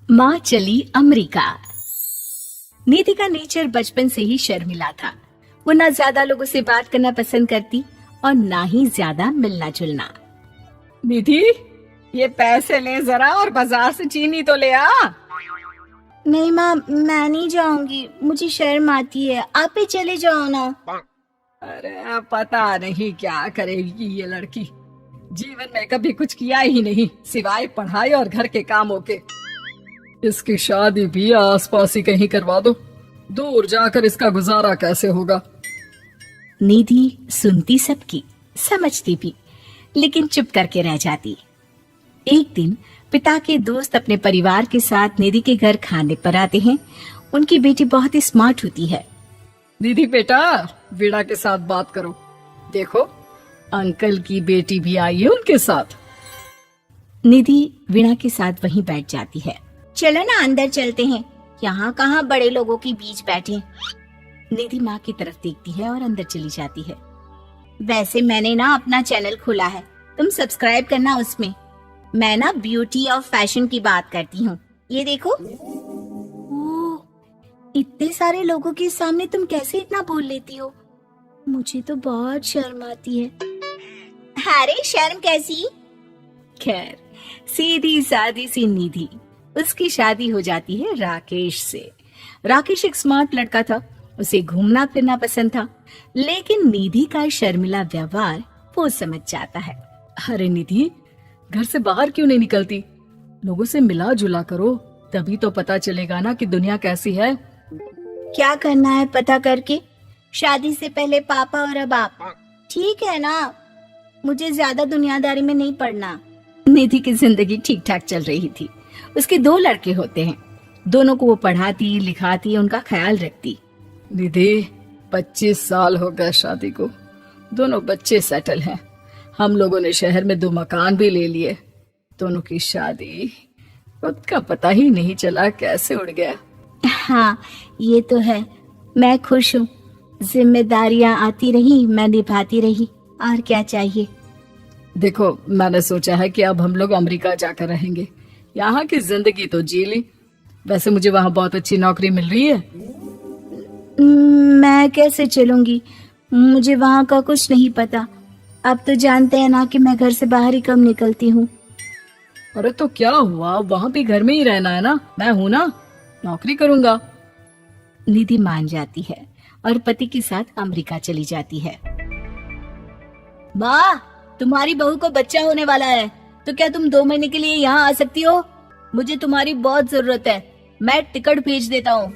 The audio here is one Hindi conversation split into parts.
माँ चली अमेरिका। निधि का नेचर बचपन से ही शर्मिला था। वो ना ज्यादा लोगों से बात करना पसंद करती और ना ही ज्यादा मिलना जुलना। निधि, ये पैसे ले जरा और बाजार से चीनी तो ले आ। नहीं माँ, मैं नहीं जाऊंगी, मुझे शर्म आती है, आप ही चले जाओ ना। अरे पता नहीं क्या करेगी ये लड़की। जीवन में कभी कुछ किया ही नहीं सिवाय पढ़ाई और घर के कामों के। इसकी शादी भी आसपास ही कहीं करवा दो, दूर जाकर इसका गुजारा कैसे होगा। निधि सुनती सबकी, समझती भी, लेकिन चुप करके रह जाती। एक दिन पिता के दोस्त अपने परिवार के साथ निधि के घर खाने पर आते हैं। उनकी बेटी बहुत ही स्मार्ट होती है। निधि बेटा, वीणा के साथ बात करो। देखो, अंकल की बेटी भी आई है उनके साथ। निधि वीणा के साथ वहीं बैठ जाती है। चलो ना अंदर चलते हैं, यहाँ कहाँ बड़े लोगों के बीच बैठे। निधि माँ की तरफ देखती है और अंदर चली जाती है। वैसे मैंने ना अपना चैनल खोला है, तुम सब्सक्राइब करना उसमें। मैं ना ब्यूटी और फैशन की बात करती हूँ। ये देखो। ओह, इतने सारे लोगों के सामने तुम कैसे इतना बोल लेती हो? मुझे तो बहुत शर्म आती है। अरे शर्म कैसी। खैर, सीधी सादी सी निधि, उसकी शादी हो जाती है राकेश से। राकेश एक स्मार्ट लड़का था, उसे घूमना फिरना पसंद था, लेकिन निधि का शर्मिला व्यवहार वो समझ जाता है। अरे निधि, घर से बाहर क्यों नहीं निकलती? लोगों से मिला जुला करो, तभी तो पता चलेगा ना कि दुनिया कैसी है। क्या करना है पता करके? शादी से पहले पापा और अब आप। ठीक है ना, मुझे ज्यादा दुनियादारी में नहीं पड़ना। निधि की जिंदगी ठीक ठाक चल रही थी। उसके 2 लड़के होते हैं, दोनों को वो पढ़ाती लिखाती, उनका ख्याल रखती। निधि, 25 साल हो गए शादी को, दोनों बच्चे सेटल हैं। हम लोगों ने शहर में 2 मकान भी ले लिए। दोनों की शादी वक्त का पता ही नहीं चला कैसे उड़ गया। हाँ, ये तो है। मैं खुश हूँ, जिम्मेदारियाँ आती रही, मैं निभाती रही, और क्या चाहिए। देखो, मैंने सोचा है कि अब हम लोग अमेरिका जाकर रहेंगे। यहाँ की जिंदगी तो जी ली, वैसे मुझे वहाँ बहुत अच्छी नौकरी मिल रही है। मैं कैसे चलूंगी, मुझे वहाँ का कुछ नहीं पता। आप तो जानते हैं ना कि मैं घर से बाहर ही कम निकलती हूँ। अरे तो क्या हुआ, वहाँ भी घर में ही रहना है ना, मैं हूँ ना, नौकरी करूँगा। निधि मान जाती है और पति के साथ अमेरिका चली जाती है। माँ, तुम्हारी बहू को बच्चा होने वाला है, तो क्या तुम 2 महीने के लिए यहाँ आ सकती हो? मुझे तुम्हारी बहुत जरूरत है, मैं टिकट भेज देता हूँ।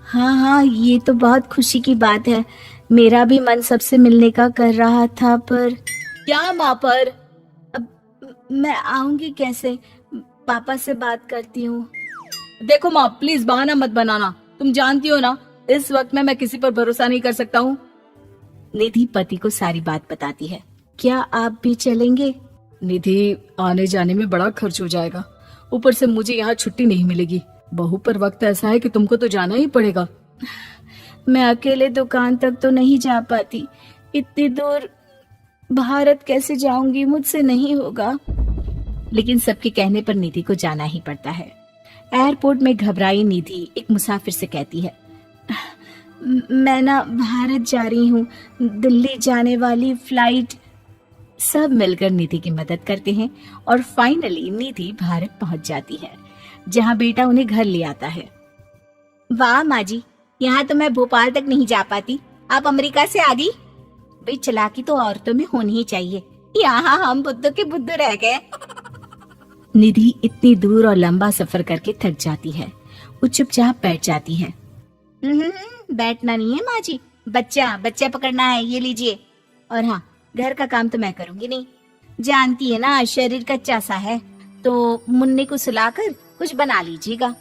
हाँ हाँ, ये तो बहुत खुशी की बात है। मेरा भी मन सबसे मिलने का कर रहा था, पर क्या माँ पर? अब मैं आऊंगी कैसे? पापा से बात करती हूँ। देखो माँ, प्लीज बहाना मत बनाना, तुम जानती हो ना इस वक्त में मैं किसी पर भरोसा नहीं कर सकता हूँ। निधि पति को सारी बात बताती है। क्या आप भी चलेंगे? निधि, आने जाने में बड़ा खर्च हो जाएगा, ऊपर से मुझे यहाँ छुट्टी नहीं मिलेगी। बहू पर वक्त ऐसा है कि तुमको तो जाना ही पड़ेगा। मैं अकेले दुकान तक तो नहीं जा पाती, इतनी दूर भारत कैसे जाऊंगी, मुझसे नहीं होगा। लेकिन सबके कहने पर निधि को जाना ही पड़ता है। एयरपोर्ट में घबराई निधि एक मुसाफिर से कहती है, मैं ना भारत जा रही हूँ, दिल्ली जाने वाली फ्लाइट। सब मिलकर निधि की मदद करते हैं और फाइनली निधि भारत पहुंच जाती है, जहां बेटा उन्हें घर ले आता है। वाह माँ जी, यहाँ तो मैं भोपाल तक नहीं जा पाती, आप अमेरिका से आ गई। भाई, चालाकी तो औरतों में होनी ही चाहिए, यहाँ हम बुद्धू के बुद्धू रह गए। निधि इतनी दूर और लंबा सफर करके थक जाती है, वो चुपचाप बैठ जाती है। बैठना नहीं है माँ जी, बच्चा बच्चा पकड़ना है, ये लीजिए। और हाँ, घर का काम तो मैं करूंगी नहीं, जानती है ना शरीर कच्चा सा है, तो मुन्ने को सुलाकर कुछ बना लीजिएगा।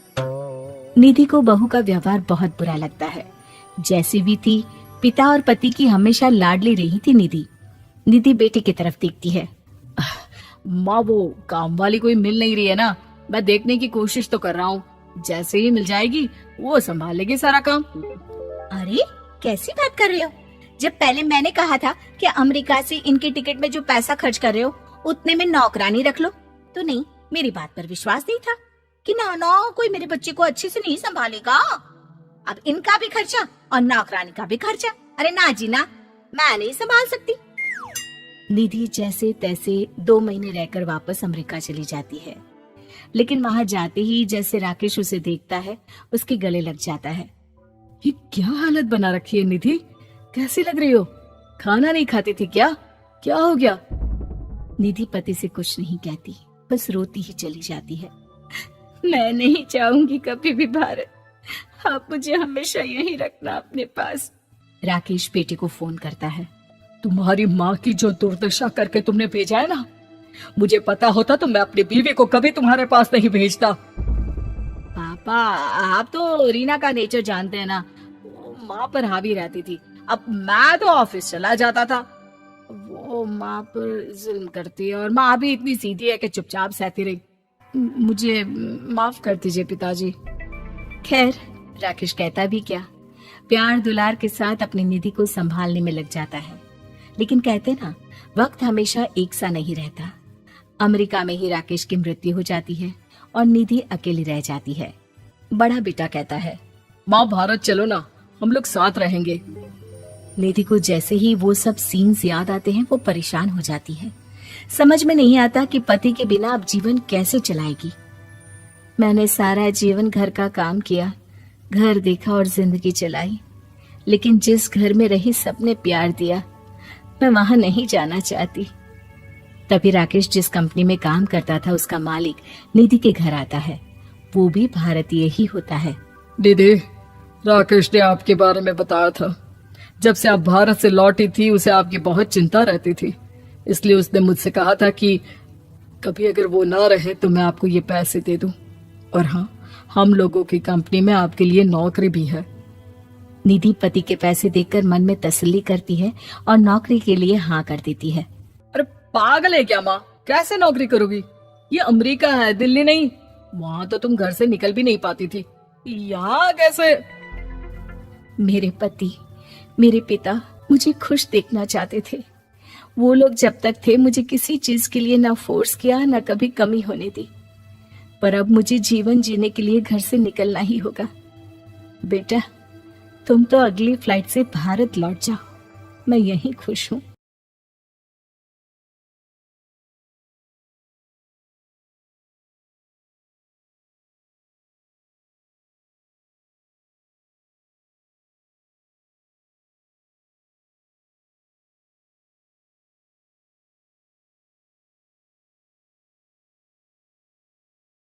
निधि को बहू का व्यवहार बहुत बुरा लगता है। जैसी भी थी, पिता और पति की हमेशा लाडली रही थी निधि। निधि बेटे की तरफ देखती है। माँ, वो काम वाली कोई मिल नहीं रही है ना, मैं देखने की कोशिश तो कर रहा हूँ, जैसे ही मिल जाएगी वो संभाल लेगी सारा काम। अरे कैसी बात कर रहे हो? जब पहले मैंने कहा था कि अमेरिका से इनके टिकट में जो पैसा खर्च कर रहे हो उतने में नौकरानी रख लो, तो नहीं, मेरी बात पर विश्वास नहीं था। कि ना ना कोई मेरे बच्चे को अच्छे से नहीं संभालेगा। अब इनका भी खर्चा और नौकरानी का भी खर्चा। अरे ना जी ना, मैं नहीं संभाल सकती। निधि जैसे तैसे 2 महीने रहकर वापस अमेरिका चली जाती है, लेकिन वहां जाते ही जैसे राकेश उसे देखता है उसके गले लग जाता है। ये क्या हालत बना रखी है निधि, कैसी लग रही हो? खाना नहीं खाती थी क्या? क्या हो गया? निधि पति से कुछ नहीं कहती, बस रोती ही चली जाती है। मैं नहीं चाहूंगी कभी भी भारत, आप मुझे हमेशा यहीं रखना अपने पास। राकेश बेटे को फोन करता है। तुम्हारी माँ की जो दुर्दशा करके तुमने भेजा है ना, मुझे पता होता तो मैं अपनी बीवी को कभी तुम्हारे पास नहीं भेजता। पापा, आप तो रीना का नेचर जानते हैं ना, वो माँ पर हावी रहती थी। अब मैं तो ऑफिस चला जाता था, वो माँ पर जुल्म करती है और माँ भी इतनी सीधी है कि चुपचाप सहती रही। मुझे माफ कर दीजिए पिताजी। खैर, राकेश कहता भी क्या, प्यार दुलार के साथ अपनी निधि को संभालने में लग जाता है। लेकिन कहते ना, वक्त हमेशा एक सा नहीं रहता। अमेरिका में ही राकेश की मृत्यु हो जाती है और निधि अकेली रह जाती है। बड़ा बेटा कहता है, माँ भारत चलो ना, हम लोग साथ रहेंगे। निधि को जैसे ही वो सब सीन्स याद आते हैं वो परेशान हो जाती है। समझ में नहीं आता कि पति के बिना अब जीवन कैसे चलाएगी। मैंने सारा जीवन घर का काम किया, घर देखा और जिंदगी चलाई, लेकिन जिस घर में रही सबने प्यार दिया, मैं वहां नहीं जाना चाहती। तभी राकेश जिस कंपनी में काम करता था उसका मालिक निधि के घर आता है। वो भी भारतीय ही होता है। दीदी, राकेश ने आपके बारे में बताया था। जब से आप भारत से लौटी थी उसे आपकी बहुत चिंता रहती थी, इसलिए उसने मुझसे कहा था कि कभी अगर वो ना रहे तो मैं आपको ये पैसे दे दूं। और हाँ, हम लोगों की कंपनी में आपके लिए नौकरी भी है। निधि पति के पैसे देखकर मन में तसल्ली करती है और नौकरी के लिए हाँ कर देती है। अरे पागल है क्या माँ, कैसे नौकरी करोगी? ये अमेरिका है, दिल्ली नहीं। वहां तो तुम घर से निकल भी नहीं पाती थी, यहाँ कैसे? मेरे पति, मेरे पिता मुझे खुश देखना चाहते थे। वो लोग जब तक थे मुझे किसी चीज के लिए ना फोर्स किया, ना कभी कमी होने दी। पर अब मुझे जीवन जीने के लिए घर से निकलना ही होगा। बेटा, तुम तो अगली फ्लाइट से भारत लौट जाओ, मैं यहीं खुश हूँ।